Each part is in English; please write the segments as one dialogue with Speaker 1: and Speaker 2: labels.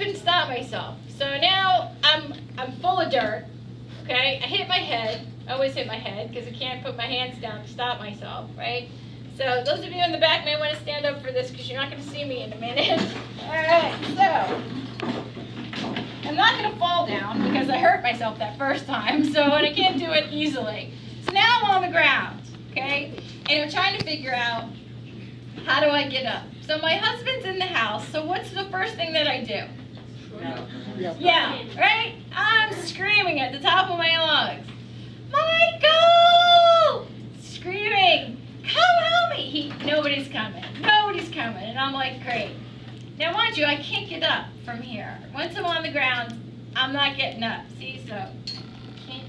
Speaker 1: couldn't stop myself. So now I'm full of dirt. Okay, I hit my head. I always hit my head because I can't put my hands down to stop myself, right? So those of you in the back may want to stand up for this because you're not going to see me in a minute. All right, so I'm not going to fall down because I hurt myself that first time, so I can't do it easily. So now I'm on the ground, okay? And I'm trying to figure out, how do I get up? So my husband's in the house, so what's the first thing that I do? Yeah, right? I'm screaming at the top of my lungs. Michael! Screaming, come help me! Nobody's coming. Nobody's coming. And I'm like, great. Now, mind you, I can't get up from here. Once I'm on the ground, I'm not getting up. See, so I can't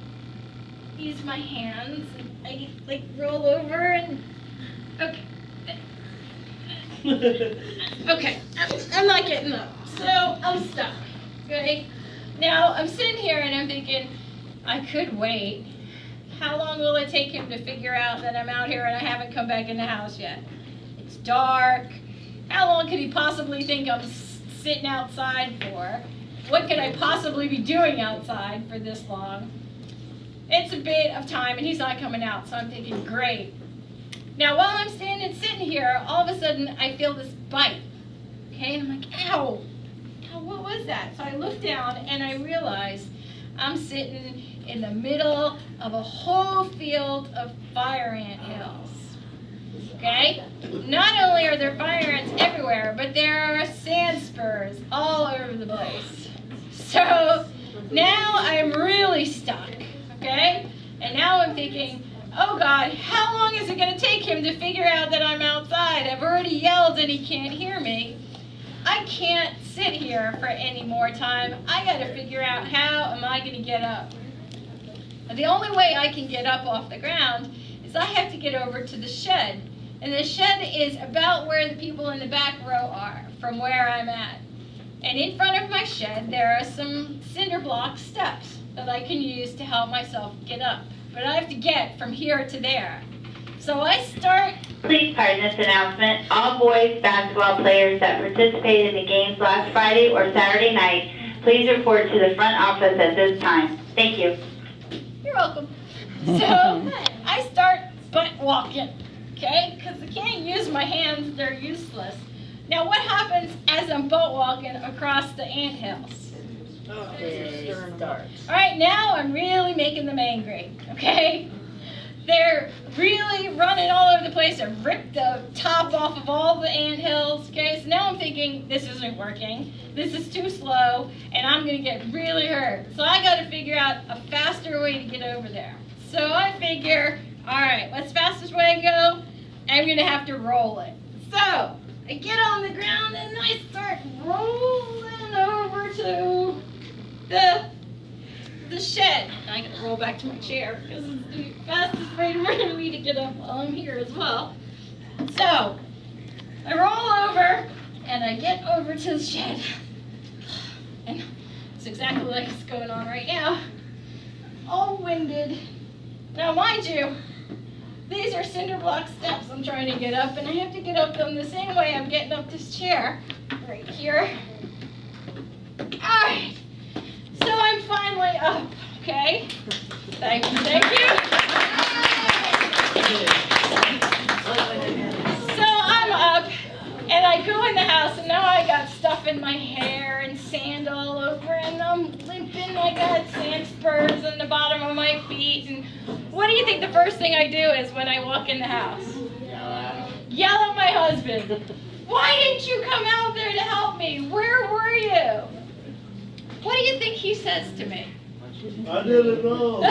Speaker 1: use my hands. I like roll over and okay. Okay, I'm not getting up. So I'm stuck. Okay. Now I'm sitting here and I'm thinking, I could wait. How long will it take him to figure out that I'm out here and I haven't come back in the house yet? It's dark. How long could he possibly think I'm sitting outside for? What could I possibly be doing outside for this long? It's a bit of time and he's not coming out, so I'm thinking, great. Now while I'm sitting here, all of a sudden I feel this bite. Okay, and I'm like, ow. Ow, what was that? So I look down and I realize I'm sitting in the middle of a whole field of fire ant hills. Okay? Not only are there fire ants everywhere, but there are sand spurs all over the place. So now I'm really stuck. Okay? And now I'm thinking, oh God, how long is it going to take him to figure out that I'm outside? I've already yelled and he can't hear me. I can't sit here for any more time. I got to figure out how am I going to get up. Now, the only way I can get up off the ground is I have to get over to the shed. And the shed is about where the people in the back row are, from where I'm at. And in front of my shed, there are some cinder block steps that I can use to help myself get up. But I have to get from here to there. So I start...
Speaker 2: Please pardon this announcement. All boys basketball players that participated in the games last Friday or Saturday night, please report to the front office at this time. Thank you.
Speaker 1: You're welcome. So I start butt walking, okay? Because I can't use my hands, they're useless. Now what happens as I'm butt walking across the anthills? All right, now I'm really making them angry, okay? They're really running all over the place. I've ripped the top off of all the anthills, okay? So now I'm thinking, this isn't working. This is too slow, and I'm going to get really hurt. So I got to figure out a faster way to get over there. So I figure, all right, what's the fastest way to go? I'm going to have to roll it. So I get on the ground, and I start rolling over to the shed. I gotta roll back to my chair because it's the fastest way for me to get up while I'm here as well. So I roll over and I get over to the shed. And it's exactly like it's going on right now. All winded. Now mind you, these are cinder block steps I'm trying to get up, and I have to get up them the same way I'm getting up this chair. Right here. Alright. So I'm finally up, okay? Thank you, thank you. So I'm up, and I go in the house, and now I got stuff in my hair and sand all over, and I'm limping. I got sand spurs on the bottom of my feet. And what do you think the first thing I do is when I walk in the house? Yell at my husband. Why didn't you come out there to help me? Where were you? What do you think he says to me?
Speaker 3: I didn't know.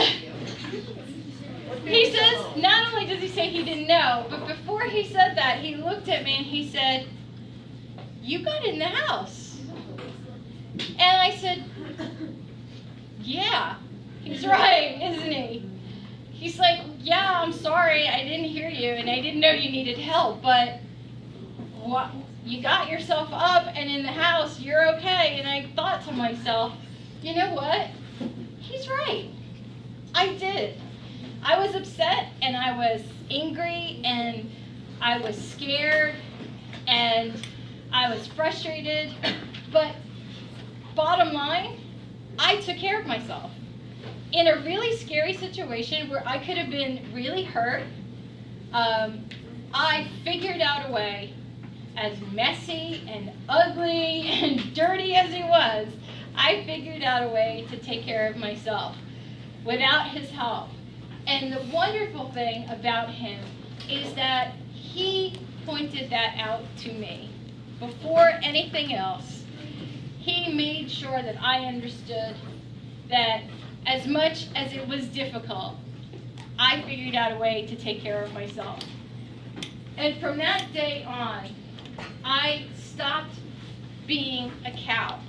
Speaker 1: He says, not only does he say he didn't know, but before he said that, he looked at me and he said, you got in the house. And I said, yeah, he's right, isn't he? He's like, yeah, I'm sorry, I didn't hear you, and I didn't know you needed help, but what? You got yourself up and in the house, you're okay. And I thought to myself, you know what? He's right. I did. I was upset and I was angry and I was scared and I was frustrated, but bottom line, I took care of myself. In a really scary situation where I could have been really hurt, I figured out a way, as messy and ugly and dirty as it was, I figured out a way to take care of myself without his help. And the wonderful thing about him is that he pointed that out to me. Before anything else, he made sure that I understood that as much as it was difficult, I figured out a way to take care of myself. And from that day on, I stopped being a cow.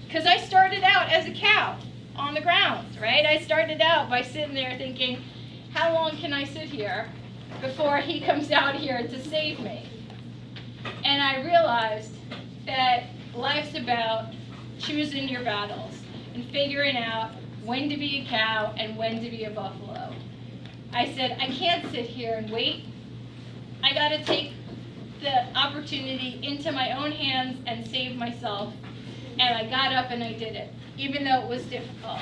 Speaker 1: Because I started out as a cow on the ground, right? I started out by sitting there thinking, how long can I sit here before he comes out here to save me? And I realized that life's about choosing your battles and figuring out when to be a cow and when to be a buffalo. I said, I can't sit here and wait. I got to take the opportunity into my own hands and save myself. And I got up and I did it, even though it was difficult.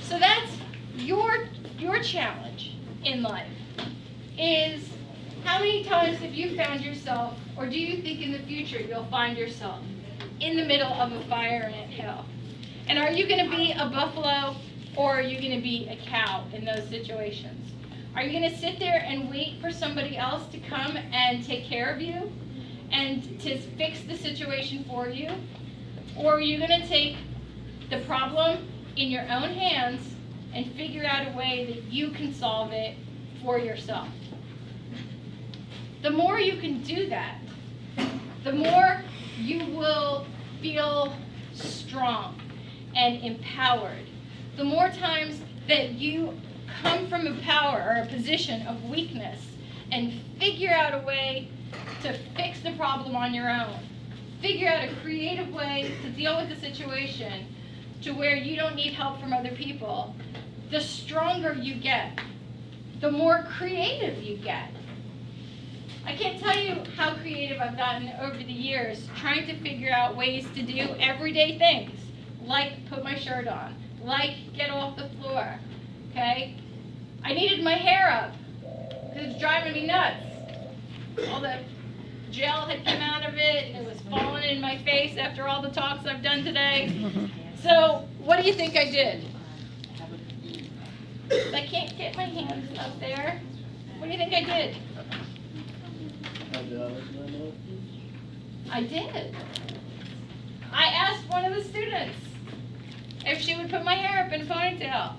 Speaker 1: So that's your challenge in life, is how many times have you found yourself, or do you think in the future you'll find yourself in the middle of a fire anthill? And are you going to be a buffalo, or are you going to be a cow in those situations? Are you going to sit there and wait for somebody else to come and take care of you and to fix the situation for you? Or are you going to take the problem in your own hands and figure out a way that you can solve it for yourself? The more you can do that, the more you will feel strong and empowered. The more times that you come from a power or a position of weakness and figure out a way to fix the problem on your own, figure out a creative way to deal with the situation to where you don't need help from other people, the stronger you get, the more creative you get. I can't tell you how creative I've gotten over the years trying to figure out ways to do everyday things, like put my shirt on, like get off the floor, okay? I needed my hair up, because it's driving me nuts. All the gel had come out of it, and it was falling in my face after all the talks I've done today. So, what do you think I did? I can't get my hands up there. What do you think I did? I did. I asked one of the students if she would put my hair up in a ponytail.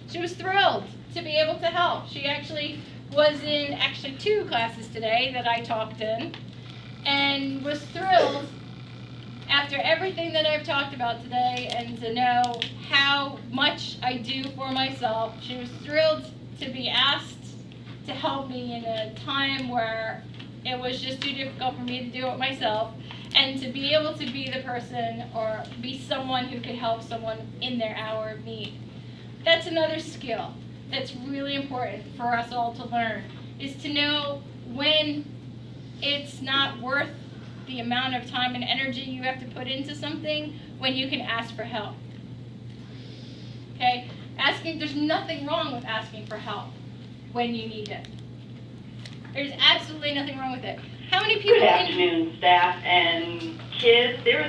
Speaker 1: She was thrilled to be able to help. She actually was in two classes today that I talked in, and was thrilled after everything that I've talked about today and to know how much I do for myself. She was thrilled to be asked to help me in a time where it was just too difficult for me to do it myself, and to be able to be the person or be someone who could help someone in their hour of need. That's another skill that's really important for us all to learn, is to know when it's not worth the amount of time and energy you have to put into something, when you can ask for help. Okay? There's nothing wrong with asking for help when you need it. There's absolutely nothing wrong with it. How many people
Speaker 2: Good afternoon, staff and kids. There was